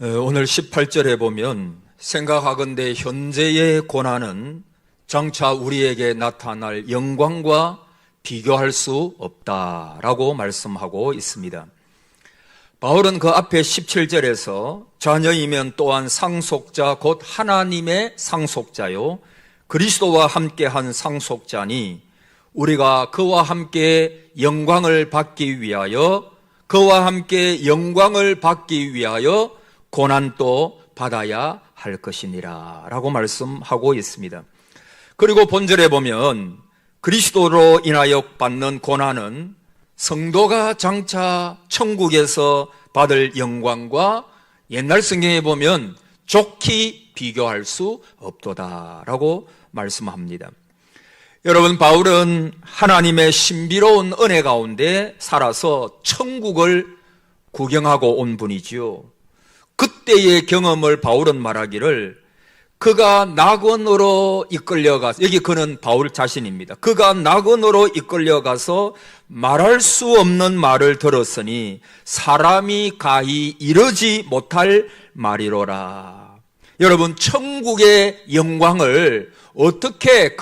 오늘 18절에 보면 생각하건대 현재의 고난은 장차 우리에게 나타날 영광과 비교할 수 없다라고 말씀하고 있습니다. 바울은 그 앞에 17절에서 자녀이면 또한 상속자 곧 하나님의 상속자요 그리스도와 함께한 상속자니 우리가 그와 함께 영광을 받기 위하여 고난도 받아야 할 것이니라 라고 말씀하고 있습니다. 그리고 본절에 보면 그리스도로 인하여 받는 고난은 성도가 장차 천국에서 받을 영광과 옛날 성경에 보면 좋게 비교할 수 없도다라고 말씀합니다. 여러분, 바울은 하나님의 신비로운 은혜 가운데 살아서 천국을 구경하고 온 분이지요. 그때의 경험을 바울은 말하기를 그가 낙원으로 이끌려가서, 여기 그는 바울 자신입니다. 그가 낙원으로 이끌려가서 말할 수 없는 말을 들었으니 사람이 가히 이르지 못할 말이로라. 여러분, 천국의 영광을 어떻게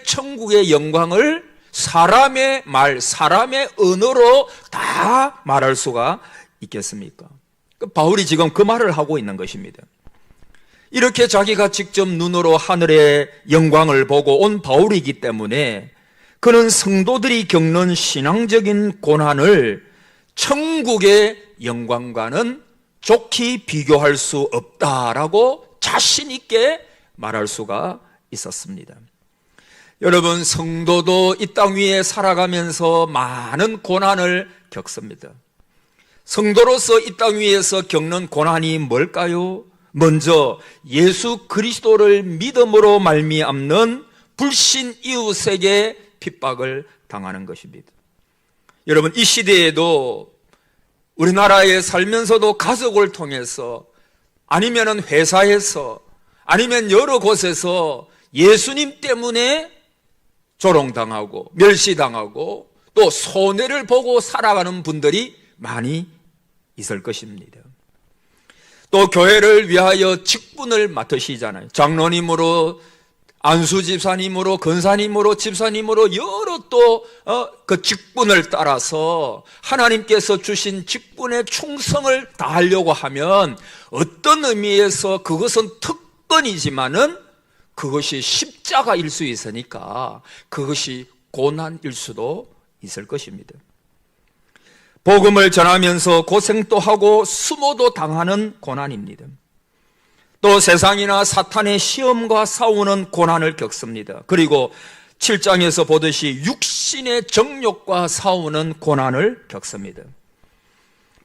천국의 영광을 사람의 말, 사람의 언어로 다 말할 수가 있겠습니까? 바울이 지금 그 말을 하고 있는 것입니다. 이렇게 자기가 직접 눈으로 하늘의 영광을 보고 온 바울이기 때문에 그는 성도들이 겪는 신앙적인 고난을 천국의 영광과는 좋게 비교할 수 없다라고 자신 있게 말할 수가 있었습니다. 여러분, 성도도 이 땅 위에 살아가면서 많은 고난을 겪습니다. 성도로서 이 땅 위에서 겪는 고난이 뭘까요? 먼저 예수 그리스도를 믿음으로 말미암는 불신 이웃에게 핍박을 당하는 것입니다. 여러분, 이 시대에도 우리나라에 살면서도 가족을 통해서 아니면 회사에서 아니면 여러 곳에서 예수님 때문에 조롱당하고 멸시당하고 또 손해를 보고 살아가는 분들이 많이 있을 것입니다. 또 교회를 위하여 직분을 맡으시잖아요. 장로님으로, 안수집사님으로, 권사님으로, 집사님으로 여러 또 그 직분을 따라서 하나님께서 주신 직분의 충성을 다하려고 하면 어떤 의미에서 그것은 특권이지만은 그것이 십자가일 수 있으니까 그것이 고난일 수도 있을 것입니다. 복음을 전하면서 고생도 하고 수모도 당하는 고난입니다. 또 세상이나 사탄의 시험과 싸우는 고난을 겪습니다. 그리고 7장에서 보듯이 육신의 정욕과 싸우는 고난을 겪습니다.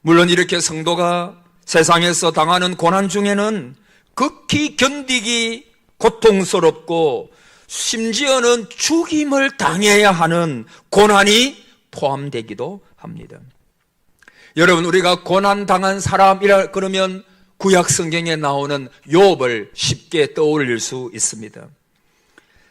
물론 이렇게 성도가 세상에서 당하는 고난 중에는 극히 견디기 고통스럽고 심지어는 죽임을 당해야 하는 고난이 포함되기도 합니다. 여러분, 우리가 고난당한 사람이라 그러면 구약 성경에 나오는 욥을 쉽게 떠올릴 수 있습니다.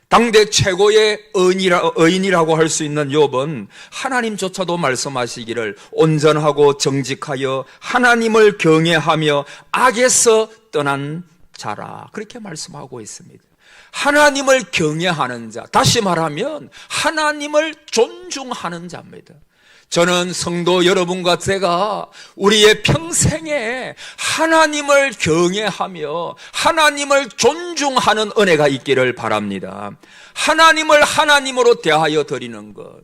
당대 최고의 의인이라고 할 수 있는 욥은 하나님조차도 말씀하시기를 온전하고 정직하여 하나님을 경외하며 악에서 떠난 자라, 그렇게 말씀하고 있습니다. 하나님을 경외하는 자, 다시 말하면 하나님을 존중하는 자입니다. 저는 성도 여러분과 제가 우리의 평생에 하나님을 경외하며 하나님을 존중하는 은혜가 있기를 바랍니다. 하나님을 하나님으로 대하여 드리는 것,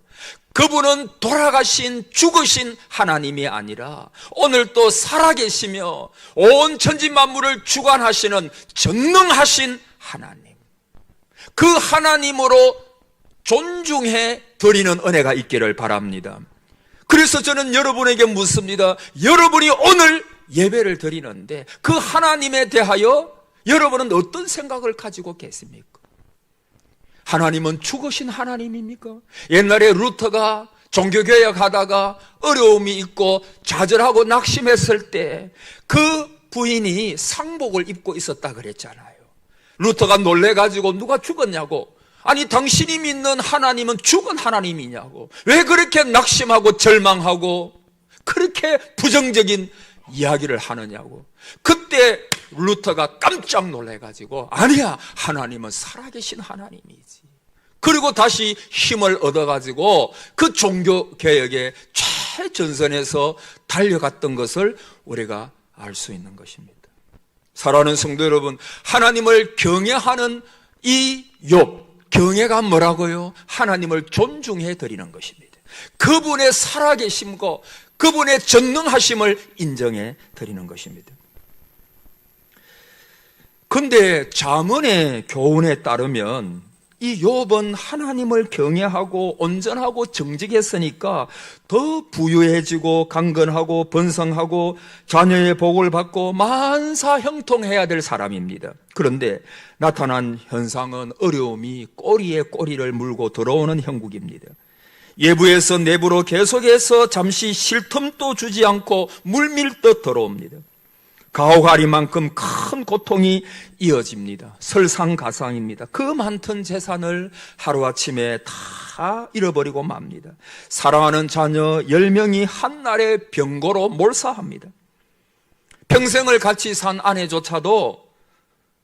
그분은 돌아가신 죽으신 하나님이 아니라 오늘 또 살아계시며 온 천지 만물을 주관하시는 전능하신 하나님, 그 하나님으로 존중해 드리는 은혜가 있기를 바랍니다. 그래서 저는 여러분에게 묻습니다. 여러분이 오늘 예배를 드리는데 그 하나님에 대하여 여러분은 어떤 생각을 가지고 계십니까? 하나님은 죽으신 하나님입니까? 옛날에 루터가 종교개혁 하다가 어려움이 있고 좌절하고 낙심했을 때 그 부인이 상복을 입고 있었다 그랬잖아요. 루터가 놀래가지고 누가 죽었냐고, 아니 당신이 믿는 하나님은 죽은 하나님이냐고, 왜 그렇게 낙심하고 절망하고 그렇게 부정적인 이야기를 하느냐고. 그때 루터가 깜짝 놀래가지고, 아니야, 하나님은 살아계신 하나님이지. 그리고 다시 힘을 얻어가지고 그 종교개혁의 최전선에서 달려갔던 것을 우리가 알 수 있는 것입니다. 사랑하는 성도 여러분, 하나님을 경외하는 이 욥, 경외가 뭐라고요? 하나님을 존중해 드리는 것입니다. 그분의 살아계심과 그분의 전능하심을 인정해 드리는 것입니다. 그런데 잠언의 교훈에 따르면 이 욥은 하나님을 경외하고 온전하고 정직했으니까 더 부유해지고 강건하고 번성하고 자녀의 복을 받고 만사형통해야 될 사람입니다. 그런데 나타난 현상은 어려움이 꼬리에 꼬리를 물고 들어오는 형국입니다. 외부에서 내부로 계속해서 잠시 쉴 틈도 주지 않고 물밀듯 들어옵니다. 가오가리만큼 큰 고통이 이어집니다. 설상가상입니다. 그 많던 재산을 하루아침에 다 잃어버리고 맙니다. 사랑하는 자녀 10명이 한날에 병고로 몰사합니다. 평생을 같이 산 아내조차도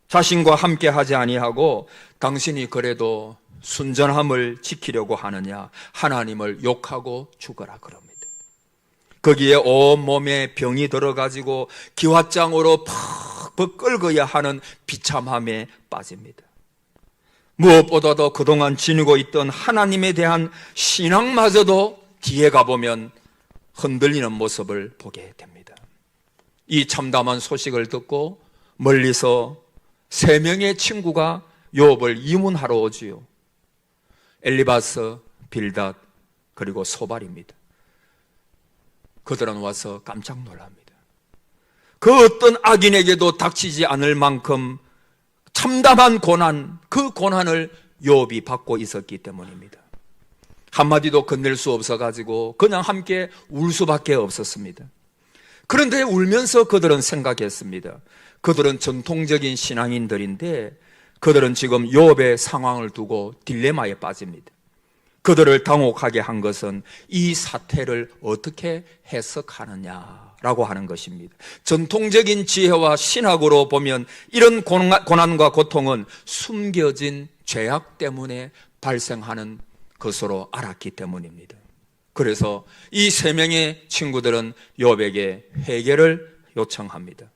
자신과 함께 하지 아니하고 당신이 그래도 순전함을 지키려고 하느냐, 하나님을 욕하고 죽어라 그럽니다. 거기에 온몸에 병이 들어가지고 기왓장으로 퍽퍽 끓어야 하는 비참함에 빠집니다. 무엇보다도 그동안 지니고 있던 하나님에 대한 신앙마저도 뒤에 가보면 흔들리는 모습을 보게 됩니다. 이 참담한 소식을 듣고 멀리서 3명의 친구가 욥을 이문하러 오지요. 엘리바스, 빌닷, 그리고 소발입니다. 그들은 와서 깜짝 놀랍니다. 그 어떤 악인에게도 닥치지 않을 만큼 참담한 고난, 그 고난을 욥이 받고 있었기 때문입니다. 한마디도 건넬 수 없어가지고 그냥 함께 울 수밖에 없었습니다. 그런데 울면서 그들은 생각했습니다. 그들은 전통적인 신앙인들인데 그들은 지금 욥의 상황을 두고 딜레마에 빠집니다. 그들을 당혹하게 한 것은 이 사태를 어떻게 해석하느냐라고 하는 것입니다. 전통적인 지혜와 신학으로 보면 이런 고난과 고통은 숨겨진 죄악 때문에 발생하는 것으로 알았기 때문입니다. 그래서 이 3명의 친구들은 욥에게 회개를 요청합니다.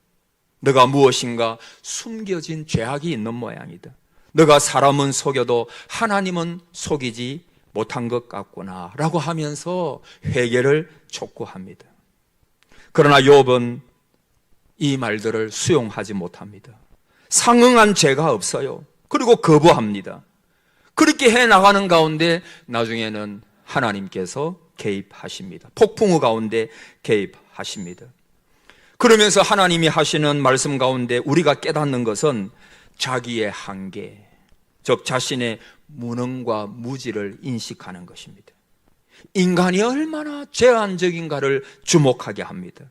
너가 무엇인가 숨겨진 죄악이 있는 모양이다. 너가 사람은 속여도 하나님은 속이지 못한 것 같구나 라고 하면서 회개를 촉구합니다. 그러나 욥은 이 말들을 수용하지 못합니다. 상응한 죄가 없어요. 그리고 거부합니다. 그렇게 해나가는 가운데 나중에는 하나님께서 개입하십니다. 폭풍우 가운데 개입하십니다. 그러면서 하나님이 하시는 말씀 가운데 우리가 깨닫는 것은 자기의 한계, 즉 자신의 무능과 무지를 인식하는 것입니다. 인간이 얼마나 제한적인가를 주목하게 합니다.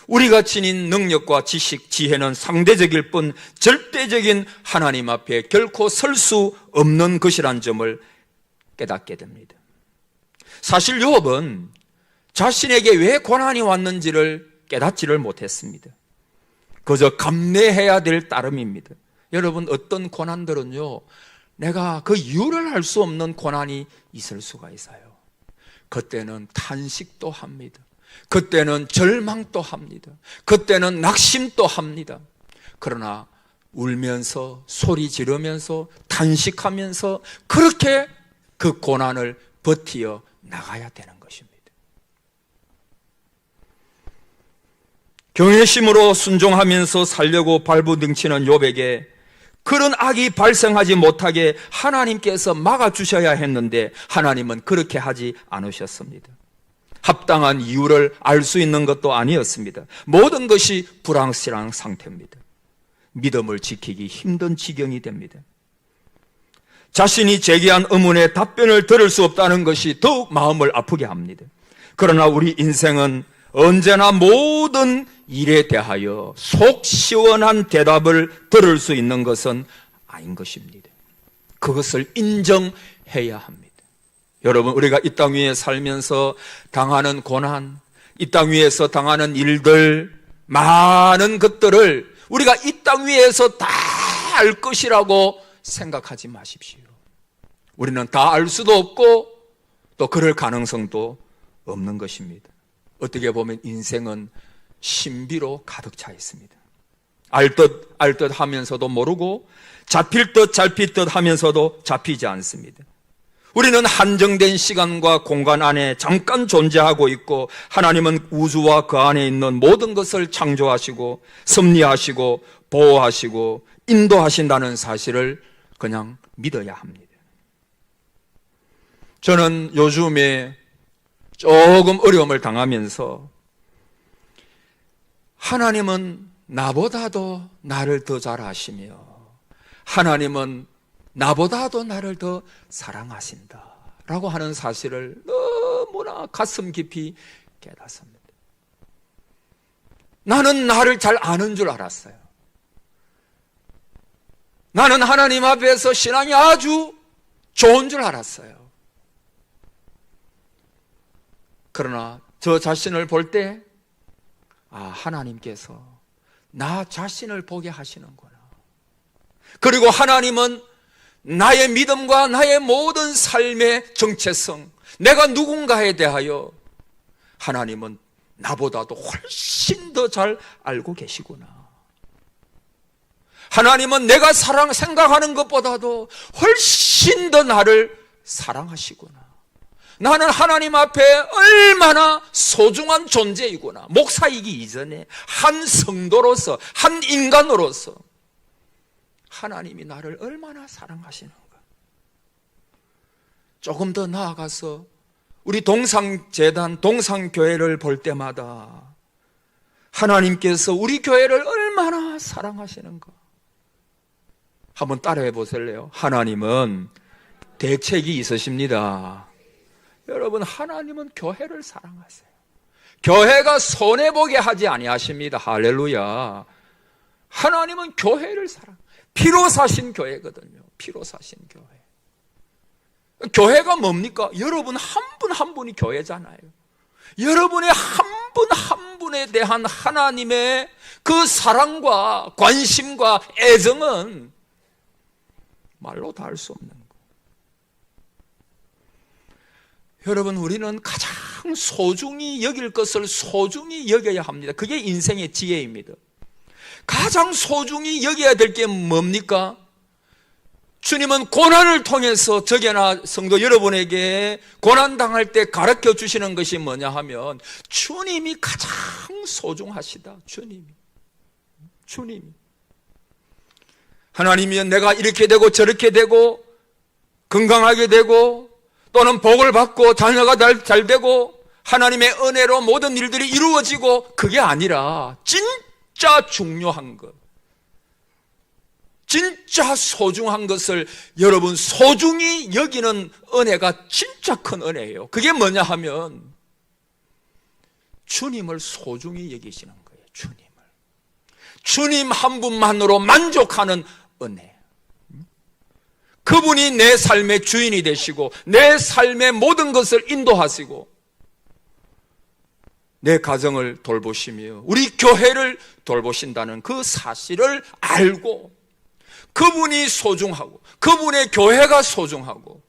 우리가 지닌 능력과 지식, 지혜는 상대적일 뿐 절대적인 하나님 앞에 결코 설 수 없는 것이란 점을 깨닫게 됩니다. 사실 욥은 자신에게 왜 고난이 왔는지를 깨닫지를 못했습니다. 그저 감내해야 될 따름입니다. 여러분, 어떤 고난들은요, 내가 그 이유를 알 수 없는 고난이 있을 수가 있어요. 그때는 탄식도 합니다. 그때는 절망도 합니다. 그때는 낙심도 합니다. 그러나 울면서 소리 지르면서 탄식하면서 그렇게 그 고난을 버티어 나가야 되는 것입니다. 경외심으로 순종하면서 살려고 발부둥치는 욥에게 그런 악이 발생하지 못하게 하나님께서 막아주셔야 했는데 하나님은 그렇게 하지 않으셨습니다. 합당한 이유를 알 수 있는 것도 아니었습니다. 모든 것이 불확실한 상태입니다. 믿음을 지키기 힘든 지경이 됩니다. 자신이 제기한 의문에 답변을 들을 수 없다는 것이 더욱 마음을 아프게 합니다. 그러나 우리 인생은 언제나 모든 일에 대하여 속 시원한 대답을 들을 수 있는 것은 아닌 것입니다. 그것을 인정해야 합니다. 여러분, 우리가 이 땅 위에 살면서 당하는 고난, 이 땅 위에서 당하는 일들, 많은 것들을 우리가 이 땅 위에서 다 알 것이라고 생각하지 마십시오. 우리는 다 알 수도 없고 또 그럴 가능성도 없는 것입니다. 어떻게 보면 인생은 신비로 가득 차 있습니다. 알 듯 하면서도 모르고 잡힐 듯 하면서도 잡히지 않습니다. 우리는 한정된 시간과 공간 안에 잠깐 존재하고 있고 하나님은 우주와 그 안에 있는 모든 것을 창조하시고 섭리하시고 보호하시고 인도하신다는 사실을 그냥 믿어야 합니다. 저는 요즘에 조금 어려움을 당하면서 하나님은 나보다도 나를 더 잘 아시며 하나님은 나보다도 나를 더 사랑하신다 라고 하는 사실을 너무나 가슴 깊이 깨닫습니다. 나는 나를 잘 아는 줄 알았어요. 나는 하나님 앞에서 신앙이 아주 좋은 줄 알았어요. 그러나 저 자신을 볼 때 하나님께서 나 자신을 보게 하시는구나. 그리고 하나님은 나의 믿음과 나의 모든 삶의 정체성, 내가 누군가에 대하여 하나님은 나보다도 훨씬 더 잘 알고 계시구나. 하나님은 내가 생각하는 것보다도 훨씬 더 나를 사랑하시구나. 나는 하나님 앞에 얼마나 소중한 존재이구나. 목사이기 이전에 한 성도로서, 한 인간으로서 하나님이 나를 얼마나 사랑하시는가. 조금 더 나아가서 우리 동상재단, 동상교회를 볼 때마다 하나님께서 우리 교회를 얼마나 사랑하시는가. 한번 따라해 보실래요? 하나님은 대책이 있으십니다. 여러분, 하나님은 교회를 사랑하세요. 교회가 손해보게 하지 아니하십니다. 할렐루야. 하나님은 교회를 피로 사신 교회거든요. 피로 사신 교회. 교회가 뭡니까? 여러분 한 분 한 분이 교회잖아요. 여러분의 한 분 한 분에 대한 하나님의 그 사랑과 관심과 애정은 말로 다 할 수 없는 거예요. 여러분, 우리는 가장 소중히 여길 것을 소중히 여겨야 합니다. 그게 인생의 지혜입니다. 가장 소중히 여겨야 될 게 뭡니까? 주님은 고난을 통해서 저게나 성도 여러분에게 고난당할 때 가르쳐 주시는 것이 뭐냐 하면 주님이 가장 소중하시다. 주님이. 하나님이 내가 이렇게 되고 저렇게 되고 건강하게 되고 또는 복을 받고 자녀가 잘 되고 하나님의 은혜로 모든 일들이 이루어지고 그게 아니라 진짜 중요한 것, 진짜 소중한 것을 여러분 소중히 여기는 은혜가 진짜 큰 은혜예요. 그게 뭐냐 하면 주님을 소중히 여기시는 거예요. 주님 한 분만으로 만족하는 은혜. 그분이 내 삶의 주인이 되시고 내 삶의 모든 것을 인도하시고 내 가정을 돌보시며 우리 교회를 돌보신다는 그 사실을 알고 그분이 소중하고 그분의 교회가 소중하고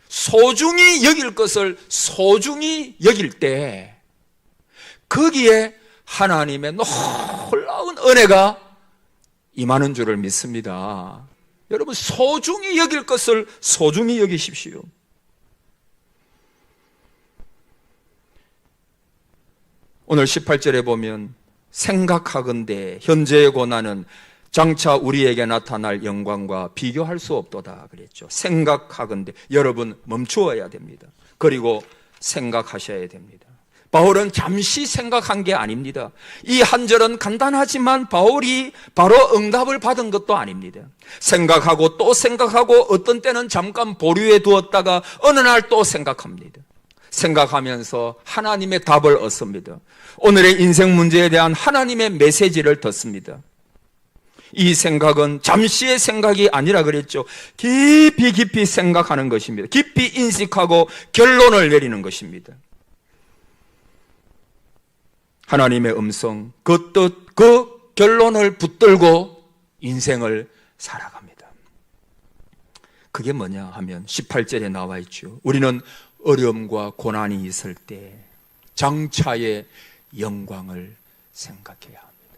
소중히 여길 것을 소중히 여길 때 거기에 하나님의 놀라운 은혜가 임하는 줄을 믿습니다. 여러분, 소중히 여길 것을 소중히 여기십시오. 오늘 18절에 보면 생각하건대 현재의 고난은 장차 우리에게 나타날 영광과 비교할 수 없도다 그랬죠. 생각하건대 여러분 멈추어야 됩니다. 그리고 생각하셔야 됩니다. 바울은 잠시 생각한 게 아닙니다. 이 한 절은 간단하지만 바울이 바로 응답을 받은 것도 아닙니다. 생각하고 또 생각하고 어떤 때는 잠깐 보류해 두었다가 어느 날 또 생각합니다. 생각하면서 하나님의 답을 얻습니다. 오늘의 인생 문제에 대한 하나님의 메시지를 듣습니다. 이 생각은 잠시의 생각이 아니라 그랬죠. 깊이 생각하는 것입니다. 깊이 인식하고 결론을 내리는 것입니다. 하나님의 음성, 그 뜻, 그 결론을 붙들고 인생을 살아갑니다. 그게 뭐냐 하면 18절에 나와 있죠. 우리는 어려움과 고난이 있을 때 장차의 영광을 생각해야 합니다.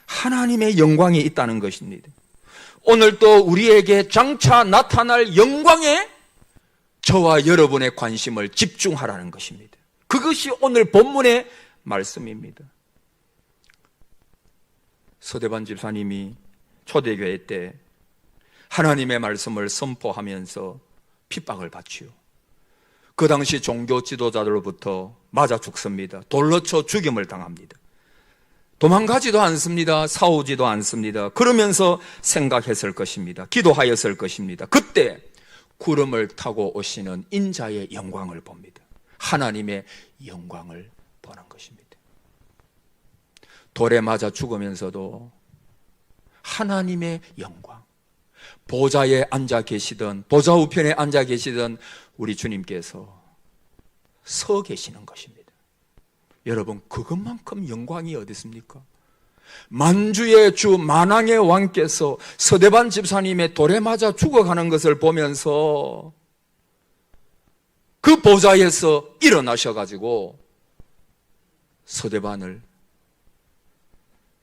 하나님의 영광이 있다는 것입니다. 오늘 또 우리에게 장차 나타날 영광에 저와 여러분의 관심을 집중하라는 것입니다. 그것이 오늘 본문의 말씀입니다. 서대반 집사님이 초대교회 때 하나님의 말씀을 선포하면서 핍박을 받지요. 그 당시 종교 지도자들로부터 맞아 죽습니다. 돌로 쳐 죽임을 당합니다. 도망가지도 않습니다. 싸우지도 않습니다. 그러면서 생각했을 것입니다. 기도하였을 것입니다. 그때 구름을 타고 오시는 인자의 영광을 봅니다. 하나님의 영광을 보는 것입니다. 돌에 맞아 죽으면서도 하나님의 영광, 보좌에 앉아 계시던, 보좌 우편에 앉아 계시던 우리 주님께서 서 계시는 것입니다. 여러분, 그것만큼 영광이 어디 있습니까? 만주의 주 만왕의 왕께서 서대반 집사님의 돌에 맞아 죽어가는 것을 보면서 그 보좌에서 일어나셔가지고 서대반을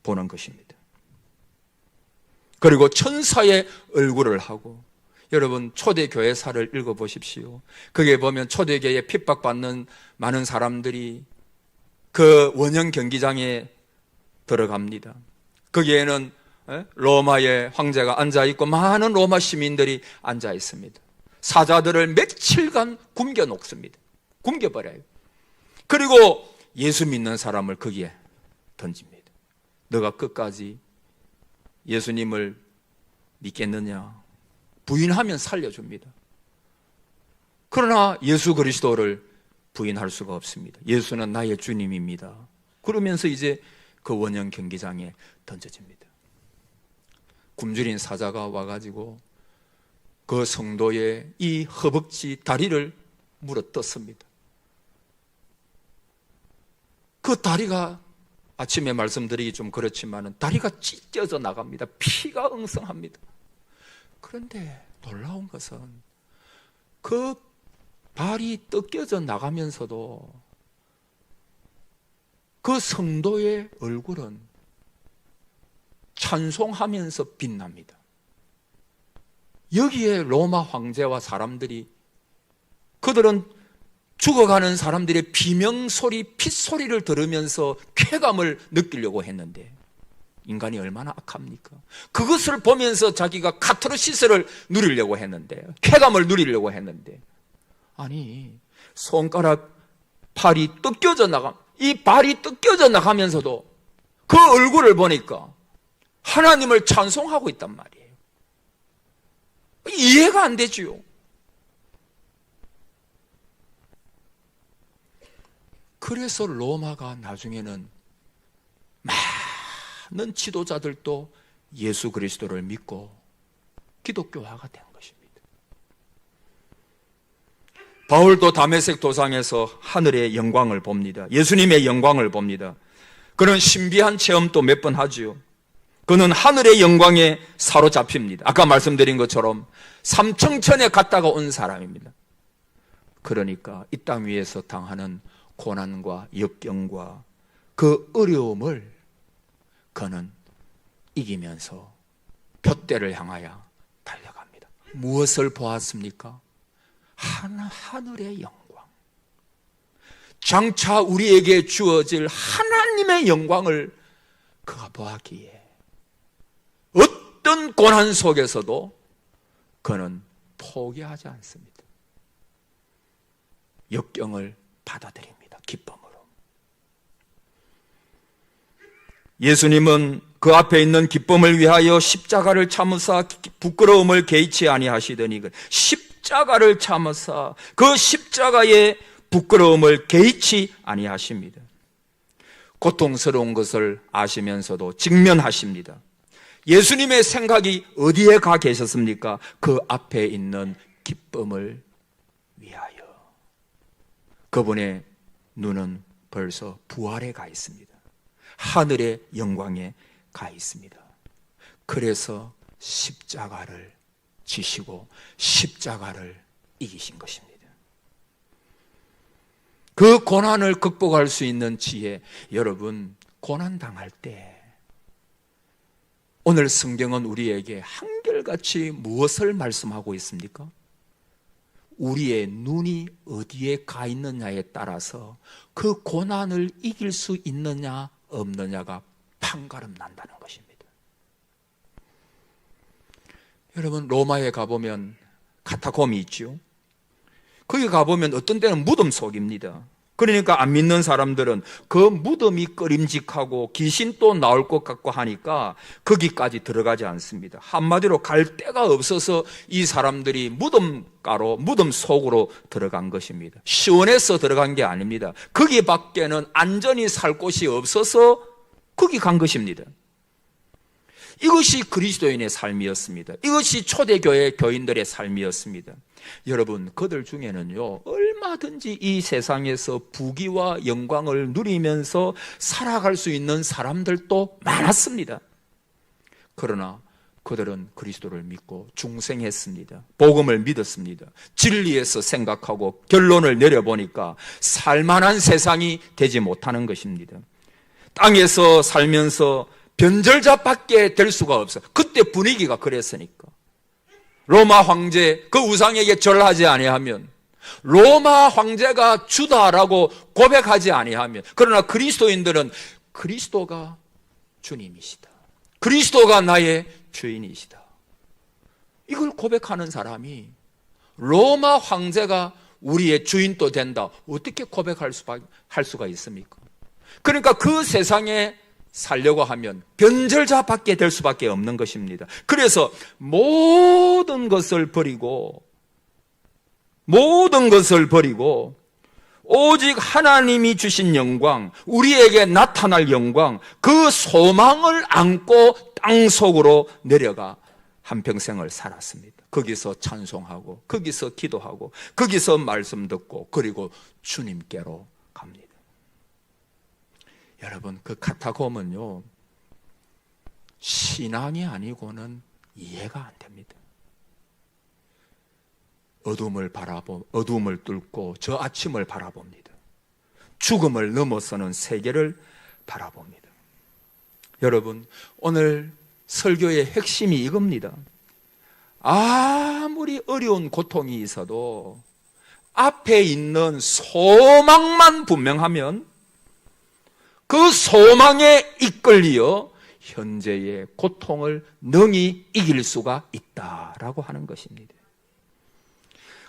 보는 것입니다. 그리고 천사의 얼굴을 하고, 여러분 초대교회사를 읽어보십시오. 거기에 보면 초대교회에 핍박받는 많은 사람들이 그 원형 경기장에 들어갑니다. 거기에는 로마의 황제가 앉아있고 많은 로마 시민들이 앉아있습니다. 사자들을 며칠간 굶겨 놓습니다. 굶겨버려요. 그리고 예수 믿는 사람을 거기에 던집니다. 너가 끝까지 예수님을 믿겠느냐? 부인하면 살려줍니다. 그러나 예수 그리스도를 부인할 수가 없습니다. 예수는 나의 주님입니다. 그러면서 이제 그 원형 경기장에 던져집니다. 굶주린 사자가 와가지고 그 성도의 이 허벅지 다리를 물어뜯습니다. 그 다리가, 아침에 말씀드리기 좀 그렇지만 다리가 찢겨져 나갑니다. 피가 응성합니다. 그런데 놀라운 것은 그 발이 뜯겨져 나가면서도 그 성도의 얼굴은 찬송하면서 빛납니다. 여기에 로마 황제와 사람들이, 그들은 죽어가는 사람들의 비명소리, 핏소리를 들으면서 쾌감을 느끼려고 했는데, 인간이 얼마나 악합니까? 그것을 보면서 자기가 카타르시스를 누리려고 했는데, 쾌감을 누리려고 했는데, 아니, 손가락 팔이 뜯겨져 이 발이 뜯겨져 나가면서도 그 얼굴을 보니까 하나님을 찬송하고 있단 말이에요. 이해가 안 되지요. 그래서 로마가 나중에는 많은 지도자들도 예수 그리스도를 믿고 기독교화가 된 것입니다. 바울도 다메섹 도상에서 하늘의 영광을 봅니다. 예수님의 영광을 봅니다. 그런 신비한 체험도 몇 번 하지요. 그는 하늘의 영광에 사로잡힙니다. 아까 말씀드린 것처럼 삼청천에 갔다가 온 사람입니다. 그러니까 이 땅 위에서 당하는 고난과 역경과 그 어려움을 그는 이기면서 둯대를 향하여 달려갑니다. 무엇을 보았습니까? 하늘의 영광. 장차 우리에게 주어질 하나님의 영광을 그가 보았기에 어떤 고난 속에서도 그는 포기하지 않습니다. 역경을 받아들입니다. 기쁨으로. 예수님은 그 앞에 있는 기쁨을 위하여 십자가를 참으사 부끄러움을 개의치 아니하시더니 십자가를 참으사 그 십자가의 부끄러움을 개의치 아니하십니다. 고통스러운 것을 아시면서도 직면하십니다. 예수님의 생각이 어디에 가 계셨습니까? 그 앞에 있는 기쁨을 위하여. 그분의 눈은 벌써 부활에 가 있습니다. 하늘의 영광에 가 있습니다. 그래서 십자가를 지시고 십자가를 이기신 것입니다. 그 고난을 극복할 수 있는 지혜, 여러분, 고난 당할 때 오늘 성경은 우리에게 한결같이 무엇을 말씀하고 있습니까? 우리의 눈이 어디에 가 있느냐에 따라서 그 고난을 이길 수 있느냐 없느냐가 판가름 난다는 것입니다. 여러분, 로마에 가보면 카타콤이 있죠. 거기 가보면 어떤 때는 무덤 속입니다. 그러니까 안 믿는 사람들은 그 무덤이 꺼림직하고 귀신 또 나올 것 같고 하니까 거기까지 들어가지 않습니다. 한마디로 갈 데가 없어서 이 사람들이 무덤가로 무덤 속으로 들어간 것입니다. 시원해서 들어간 게 아닙니다. 거기 밖에는 안전히 살 곳이 없어서 거기 간 것입니다. 이것이 그리스도인의 삶이었습니다. 이것이 초대교회 교인들의 삶이었습니다. 여러분, 그들 중에는요, 얼마든지 이 세상에서 부귀와 영광을 누리면서 살아갈 수 있는 사람들도 많았습니다. 그러나 그들은 그리스도를 믿고 중생했습니다. 복음을 믿었습니다. 진리에서 생각하고 결론을 내려보니까 살만한 세상이 되지 못하는 것입니다. 땅에서 살면서 변절자밖에 될 수가 없어요. 그때 분위기가 그랬으니까. 로마 황제 그 우상에게 절하지 아니하면, 로마 황제가 주다라고 고백하지 아니하면, 그러나 그리스도인들은 그리스도가 주님이시다, 그리스도가 나의 주인이시다, 이걸 고백하는 사람이 로마 황제가 우리의 주인도 된다, 어떻게 고백할 수가 있습니까? 그러니까 그 세상에 살려고 하면 변절자밖에 될 수밖에 없는 것입니다. 그래서 모든 것을 버리고 오직 하나님이 주신 영광, 우리에게 나타날 영광, 그 소망을 안고 땅속으로 내려가 한평생을 살았습니다. 거기서 찬송하고, 거기서 기도하고, 거기서 말씀 듣고, 그리고 주님께로 갑니다. 여러분, 그 카타콤은요, 신앙이 아니고는 이해가 안 됩니다. 어둠을 뚫고 저 아침을 바라봅니다. 죽음을 넘어서는 세계를 바라봅니다. 여러분, 오늘 설교의 핵심이 이겁니다. 아무리 어려운 고통이 있어도 앞에 있는 소망만 분명하면 그 소망에 이끌려 현재의 고통을 능히 이길 수가 있다라고 하는 것입니다.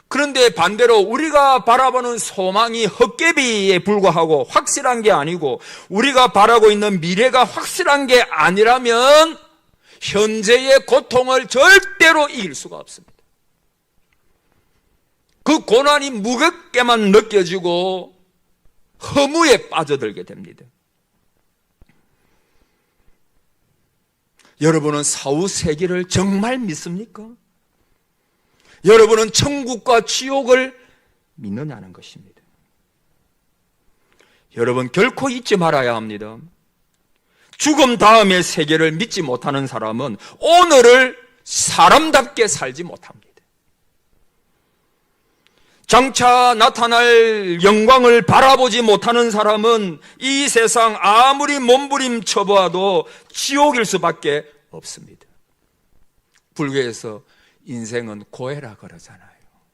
그런데 반대로 우리가 바라보는 소망이 헛개비에 불과하고 확실한 게 아니고, 우리가 바라고 있는 미래가 확실한 게 아니라면 현재의 고통을 절대로 이길 수가 없습니다. 그 고난이 무겁게만 느껴지고 허무에 빠져들게 됩니다. 여러분은 사후세계를 정말 믿습니까? 여러분은 천국과 지옥을 믿느냐는 것입니다. 여러분, 결코 잊지 말아야 합니다. 죽음 다음의 세계를 믿지 못하는 사람은 오늘을 사람답게 살지 못합니다. 장차 나타날 영광을 바라보지 못하는 사람은 이 세상 아무리 몸부림쳐봐도 지옥일 수밖에 없습니다. 불교에서 인생은 고해라 그러잖아요.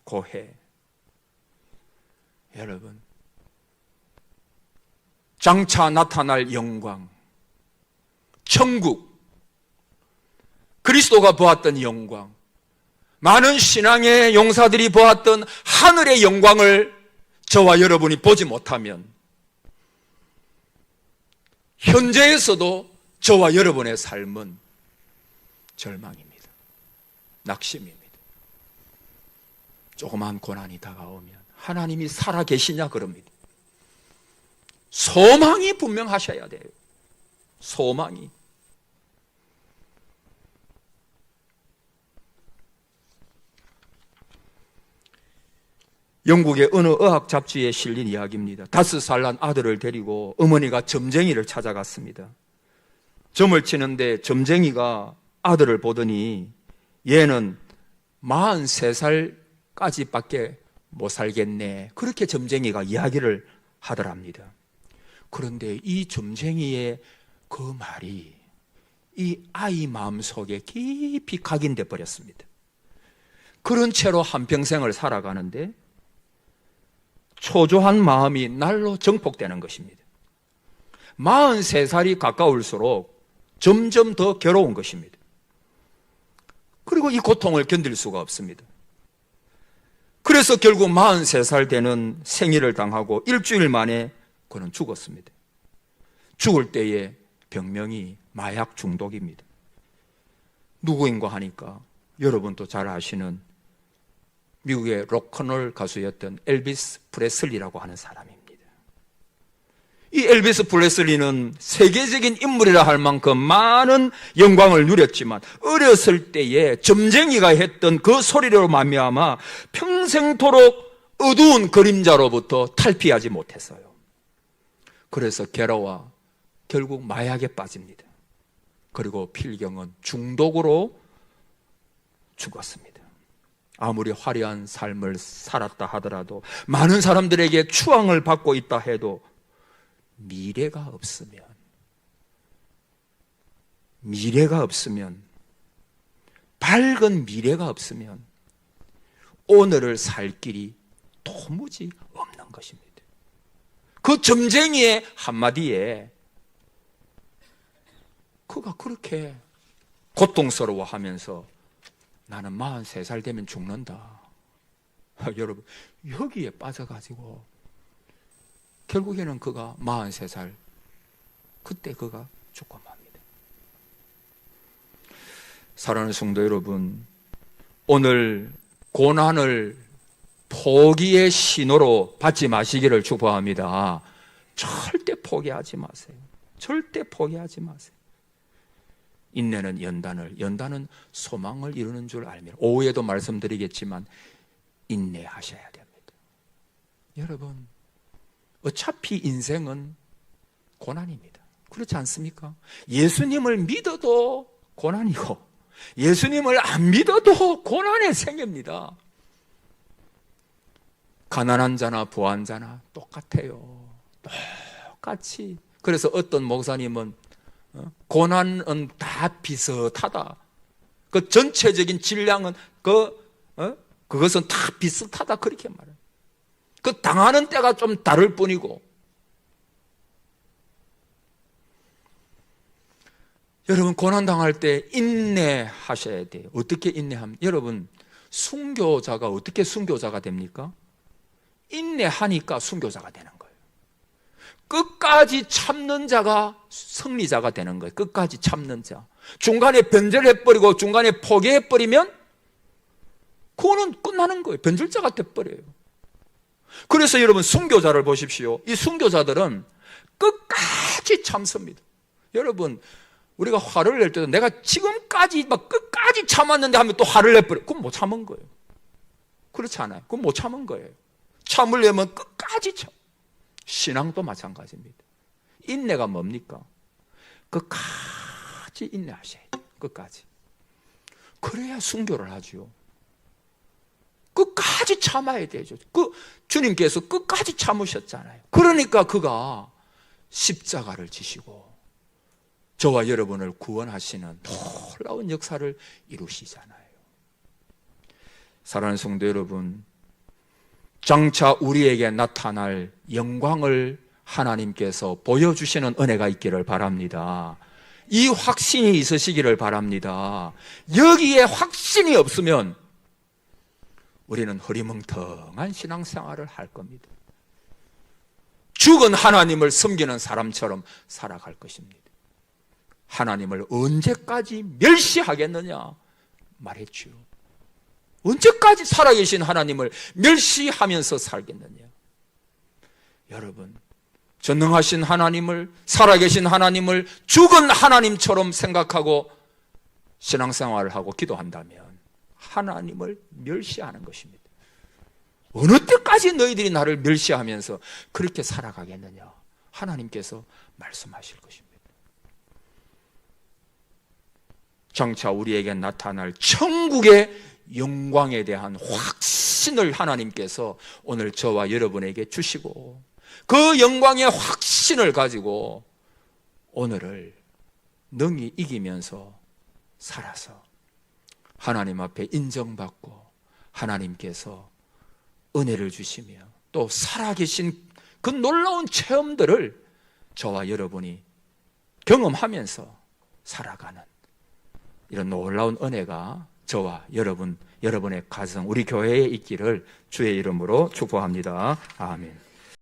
고해. 여러분, 장차 나타날 영광, 천국, 그리스도가 보았던 영광, 많은 신앙의 용사들이 보았던 하늘의 영광을 저와 여러분이 보지 못하면 현재에서도 저와 여러분의 삶은 절망입니다. 낙심입니다. 조그만 고난이 다가오면 하나님이 살아계시냐 그럽니다. 소망이 분명하셔야 돼요. 소망이. 영국의 어느 의학 잡지에 실린 이야기입니다. 5살 난 아들을 데리고 어머니가 점쟁이를 찾아갔습니다. 점을 치는데 점쟁이가 아들을 보더니 얘는 43살까지밖에 못 살겠네. 그렇게 점쟁이가 이야기를 하더랍니다. 그런데 이 점쟁이의 그 말이 이 아이 마음속에 깊이 각인돼 버렸습니다. 그런 채로 한평생을 살아가는데 초조한 마음이 날로 증폭되는 것입니다. 43살이 가까울수록 점점 더 괴로운 것입니다. 그리고 이 고통을 견딜 수가 없습니다. 그래서 결국 43살 되는 생일을 당하고 일주일 만에 그는 죽었습니다. 죽을 때의 병명이 마약 중독입니다. 누구인가 하니까 여러분도 잘 아시는 미국의 로큰롤 가수였던 엘비스 프레슬리라고 하는 사람입니다. 이 엘비스 프레슬리는 세계적인 인물이라 할 만큼 많은 영광을 누렸지만 어렸을 때에 점쟁이가 했던 그 소리로 말미암아 평생토록 어두운 그림자로부터 탈피하지 못했어요. 그래서 괴로워 결국 마약에 빠집니다. 그리고 필경은 중독으로 죽었습니다. 아무리 화려한 삶을 살았다 하더라도, 많은 사람들에게 추앙을 받고 있다 해도 미래가 없으면, 밝은 미래가 없으면 오늘을 살 길이 도무지 없는 것입니다. 그 점쟁이의 한마디에 그가 그렇게 고통스러워하면서 나는 43살 되면 죽는다. 여러분, 여기에 빠져가지고 결국에는 그가 43살, 그때 그가 죽고 맙니다. 사랑하는 성도 여러분, 오늘 고난을 포기의 신호로 받지 마시기를 축복합니다. 절대 포기하지 마세요. 절대 포기하지 마세요. 인내는 연단은 소망을 이루는 줄 알면, 오후에도 말씀드리겠지만 인내하셔야 됩니다. 여러분, 어차피 인생은 고난입니다. 그렇지 않습니까? 예수님을 믿어도 고난이고 예수님을 안 믿어도 고난의 생입니다. 가난한 자나 부한 자나 똑같아요. 똑같이. 그래서 어떤 목사님은 고난은 다 비슷하다. 그 전체적인 질량은 그것은 다 비슷하다, 그렇게 말해요. 그 당하는 때가 좀 다를 뿐이고. 여러분, 고난 당할 때 인내하셔야 돼요. 어떻게 인내하면? 여러분, 순교자가 어떻게 순교자가 됩니까? 인내하니까 순교자가 되는 거예요. 끝까지 참는 자가 승리자가 되는 거예요. 끝까지 참는 자. 중간에 변절해버리고 중간에 포기해버리면 그거는 끝나는 거예요. 변절자가 돼버려요. 그래서 여러분, 순교자를 보십시오. 이 순교자들은 끝까지 참습니다. 여러분, 우리가 화를 낼 때도 내가 지금까지 막 끝까지 참았는데 하면 또 화를 내버려. 그건 못 참은 거예요. 그렇지 않아요. 그건 못 참은 거예요. 참으려면 끝까지 참. 신앙도 마찬가지입니다. 인내가 뭡니까? 끝까지 인내하셔야 돼요. 끝까지. 그래야 순교를 하죠. 끝까지 참아야 되죠. 주님께서 끝까지 참으셨잖아요. 그러니까 그가 십자가를 지시고 저와 여러분을 구원하시는 놀라운 역사를 이루시잖아요. 사랑하는 성도 여러분, 장차 우리에게 나타날 영광을 하나님께서 보여주시는 은혜가 있기를 바랍니다. 이 확신이 있으시기를 바랍니다. 여기에 확신이 없으면 우리는 흐리멍텅한 신앙생활을 할 겁니다. 죽은 하나님을 섬기는 사람처럼 살아갈 것입니다. 하나님을 언제까지 멸시하겠느냐 말했죠. 언제까지 살아계신 하나님을 멸시하면서 살겠느냐. 여러분, 전능하신 하나님을, 살아계신 하나님을 죽은 하나님처럼 생각하고 신앙생활을 하고 기도한다면 하나님을 멸시하는 것입니다. 어느 때까지 너희들이 나를 멸시하면서 그렇게 살아가겠느냐? 하나님께서 말씀하실 것입니다. 장차 우리에게 나타날 천국의 영광에 대한 확신을 하나님께서 오늘 저와 여러분에게 주시고, 그 영광의 확신을 가지고 오늘을 능히 이기면서 살아서 하나님 앞에 인정받고 하나님께서 은혜를 주시며 또 살아계신 그 놀라운 체험들을 저와 여러분이 경험하면서 살아가는 이런 놀라운 은혜가 저와 여러분의 가정, 우리 교회에 있기를 주의 이름으로 축복합니다. 아멘.